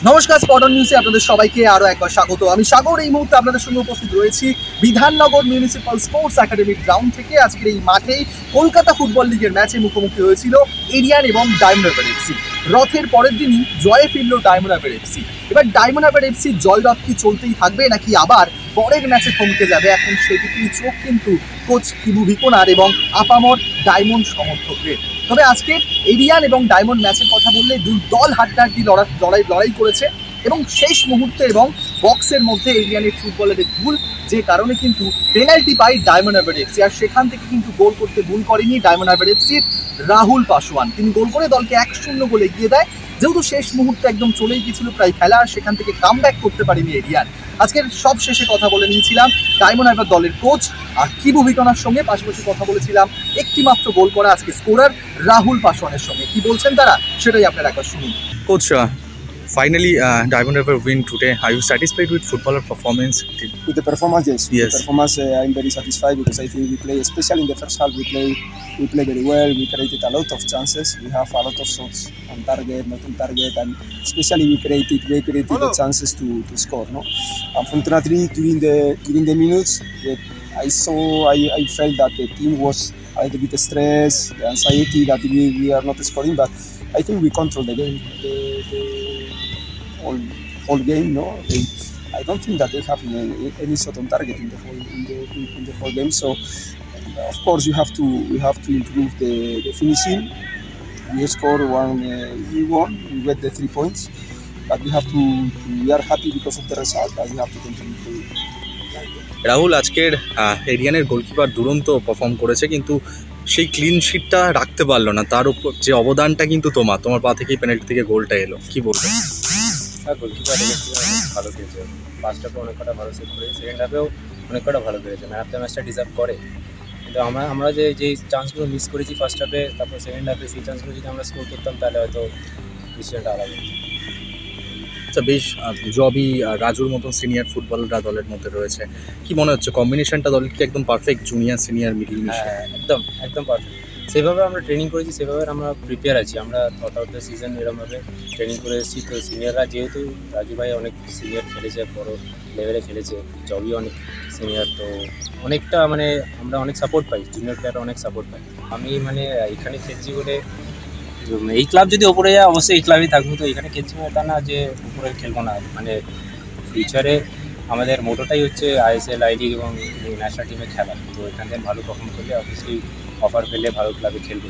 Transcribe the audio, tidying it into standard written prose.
নমস্কার, স্পটন নিউজে আপনাদের সবাইকে আরও একবার স্বাগত। আমি সাগর এই মুহূর্তে আপনাদের সঙ্গে উপস্থিত রয়েছি বিধাননগর মিউনিসিপ্যাল স্পোর্টস একাডেমির গ্রাউন্ড থেকে। আজকের এই মাঠেই কলকাতা ফুটবল লিগের ম্যাচে মুখোমুখি হয়েছিল এরিয়ান এবং ডায়মন্ড হারবার এফসি। রথের পরের দিনই জয়ে ফিরল ডায়মন্ড হারবার এফসি। এবার ডায়মন্ড হারবার এফসি জয়রথ কি চলতেই থাকবে নাকি আবার পরের ম্যাচে থমকে যাবে, এখন সেদিকেই চোখ কিন্তু কোচ কিবু ভিকোনার এবং আপামর ডায়মন্ড সমর্থকদের। তবে আজকে এরিয়ান এবং ডায়মন্ড ম্যাচের কথা বললে দুই দল হাড্ডাহাড্ডি লড়াই করেছে এবং শেষ মুহূর্তে এবং বক্সের মধ্যে এরিয়ানের ফুটবলারের ভুল, যে কারণে কিন্তু পেনাল্টি পায় ডায়মন্ড হারবার এফসি। আর সেখান থেকে কিন্তু গোল করতে ভুল করেনি ডায়মন্ড হারবার এফসির রাহুল পাসওয়ান। তিনি গোল করে দলকে 1-0 গোলে এগিয়ে দেয়। যেহেতু শেষ মুহূর্তে একদম চলেই গিয়েছিল প্রায় খেলা, আর সেখান থেকে কামব্যাক করতে পারেনি এরিয়ান। আজকের সব শেষে কথা বলে নিয়েছিলাম ডায়মন্ড হারবার দলের কোচ আর কিবু ভিকোনার সঙ্গে, পাশাপাশি কথা বলেছিলাম একটি মাত্র গোল করা আজকে স্কোরার রাহুল পাসওয়ানের সঙ্গে। কি বলছেন তারা সেটাই আপনারা একবার শুনুন। Coach, finally, Diamond Harbour win today. Are you satisfied with footballer performance? With the performance, yes. Yes. With the performance, I'm very satisfied because I think we play, especially in the first half, we play very well. We created a lot of chances. We have a lot of shots on target, not on target, and especially we created the chances to score. No, unfortunately, during the minutes, I felt that the team was a little bit stressed, the anxiety that we are not scoring, but I think we control the game. The whole game, no. I don't think that they have any shot on target in the whole game. So, of course, we have to improve the finishing. We scored one, we won. We get the 3 points, but we are happy because of the result, but we have to continue to. Rahul, আজকের এরিয়ানের goalkeeper দুরন্ত perform করেছে, কিন্তু সেই clean শিটটা রাখতে পারলো না। তার উপর যে অবদানটা কিন্তু তোমার পা থেকেই পেনাল্টি থেকে গোলটা এলো, কি বলবেন? গোলকিপার ভালো খেলেছে। ফার্স্ট হাফে অনেক কটা ভালো সেভ করে, সেকেন্ড হাফেও অনেক কটা ভালো খেলেছে। ম্যান অফ দ্য ম্যাচটা ডিজার্ভ করে। কিন্তু আমরা যে চান্সগুলো মিস করেছি ফার্স্ট হাফে, তারপর সেকেন্ড হাফে সেই চান্সগুলো যদি আমরা স্কোর করতাম তাহলে হয়তো ডিসিশনটা আলাদা। আচ্ছা, বেশ জবি রাজুর মতন সিনিয়র ফুটবলাররা দলের মধ্যে রয়েছে, কি মনে হচ্ছে কম্বিনেশনটা দলের কি একদম পারফেক্ট, জুনিয়র সিনিয়র মিডিল? হ্যাঁ, একদম পারফেক্ট। সেভাবে আমরা ট্রেনিং করেছি, সেভাবে আমরা প্রিপেয়ার আছি। আমরা থট আউট দ্য সিজন এরকমভাবে ট্রেনিং করে এসেছি। তো সিনিয়ররা, যেহেতু রাজু ভাই অনেক সিনিয়র খেলেছে, বড় লেভেলে খেলেছে, জবি অনেক সিনিয়র, তো অনেকটা আমরা অনেক সাপোর্ট পাই, জুনিয়র প্লেয়াররা অনেক সাপোর্ট পাই। আমি এখানে খেলছি বলে, এই ক্লাব যদি ওপরে যায় অবশ্যই এই ক্লাবেই থাকবো। তো এখানে খেলছি তা না যে উপরে খেলবো না। ফিউচারে আমাদের মোটোটাই হচ্ছে ISL, আই লিগ এবং ন্যাশনাল টিমে খেলা। তো এখান থেকে ভালো পারফর্ম করলে অবশ্যই অফার পেলে ভালো ক্লাবে খেলবো।